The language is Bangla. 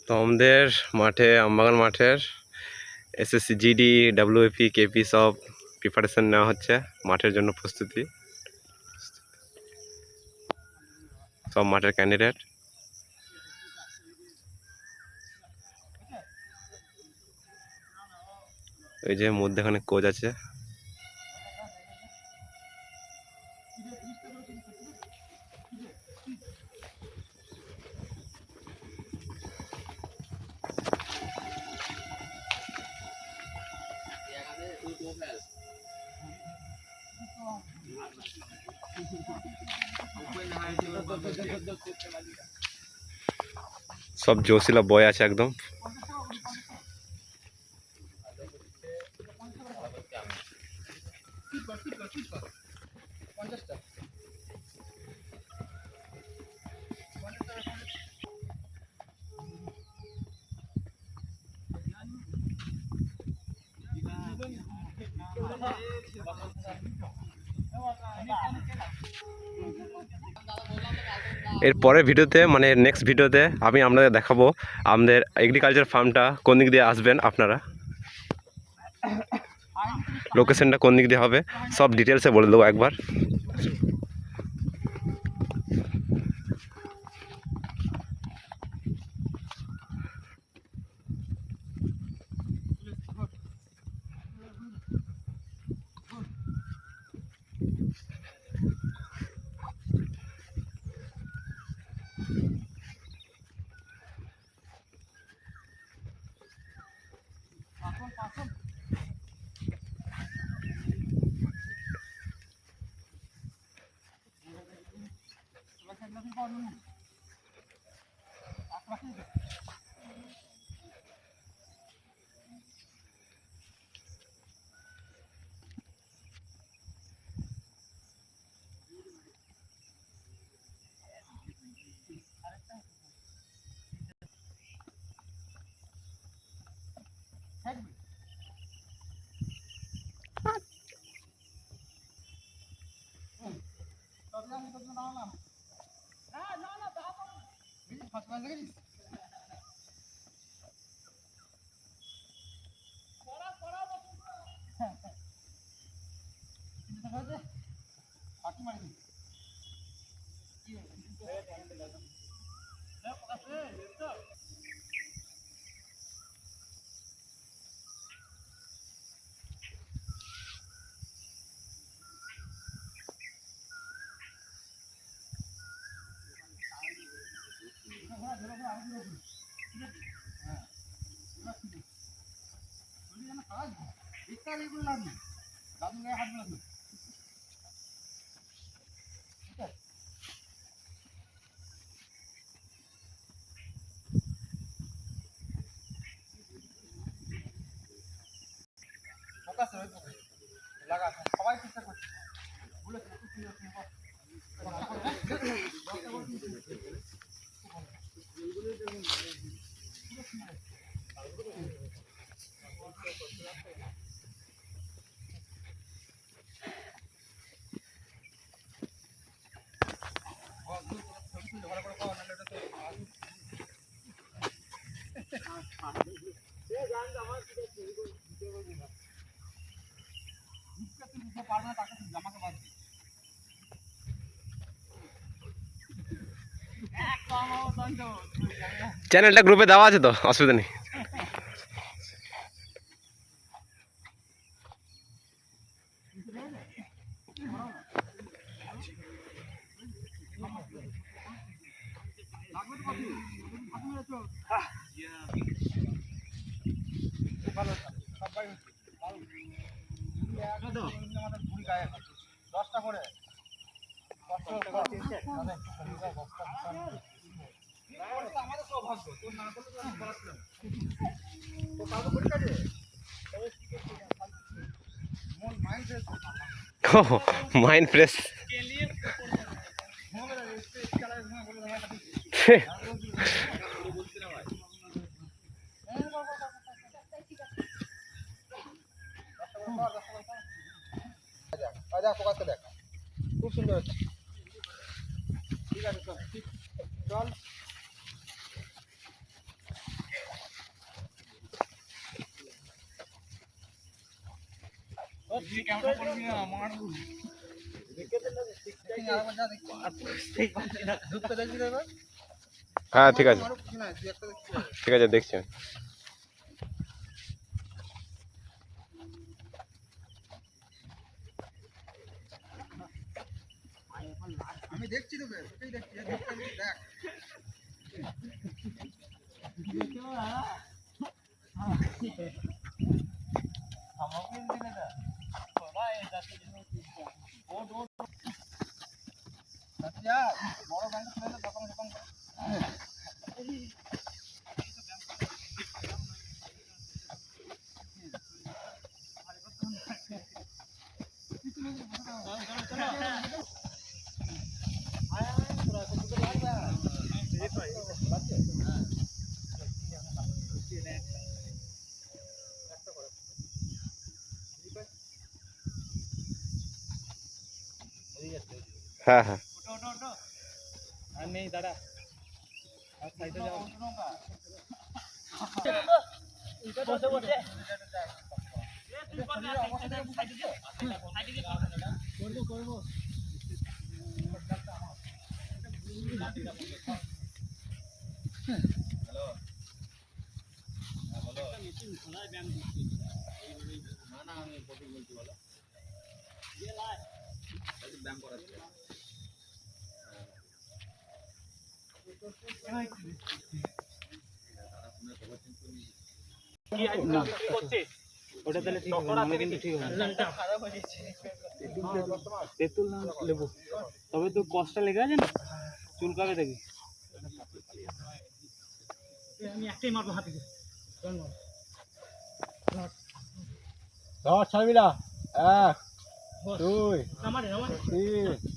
তো আমাদের মাঠে আমবাগান মাঠের এসএসসি জিডি ডাব্লিউএপি কেপি সব প্রিপারেশন নেওয়া হচ্ছে মাঠের জন্য প্রস্তুতি। সব মাঠের ক্যান্ডিডেট। এই যে মধ্যেখানে কোচ আছে। সব জোশিলা বয় আছে একদম। এর পরের ভিডিওতে মানে নেক্সট ভিডিওতে আমি আপনাদের দেখাবো আমাদের এগ্রিকালচার ফার্মটা কোন দিক দিয়ে আসবেন আপনারা, লোকেশনটা কোন দিক দিয়ে হবে সব ডিটেলসে বলে দেবো একবার। সবাই চেষ্টা করছে চ্যানেলটা গ্রুপে দেওয়া আছে তো, অসুবিধা নেই। Mind fresh. খুব সুন্দর হচ্ছে। ঠিক আছে চল। হ্যাঁ ঠিক আছে, ঠিক আছে, দেখছি আমি। আমি দেখছি তোকে, তোকেই দেখছি, দেখ। বড় ব্যাংক খুলে দোকান দোকান হ্যাঁ হ্যাঁ আর নেই দাঁড়া, আর সাইডে যাও। বসে বসে করবো করবো। ওটা তাহলে ঠিক হবে, নাহলে কিন্তু ঠিক হবে না। তেঁতুল না লেবু, তবে তো কষ্টটা লেগে আছে না, চুলকাবে দেখি। আমি একটাই মারবো হাতে, ছাড়বি না। 1 2 3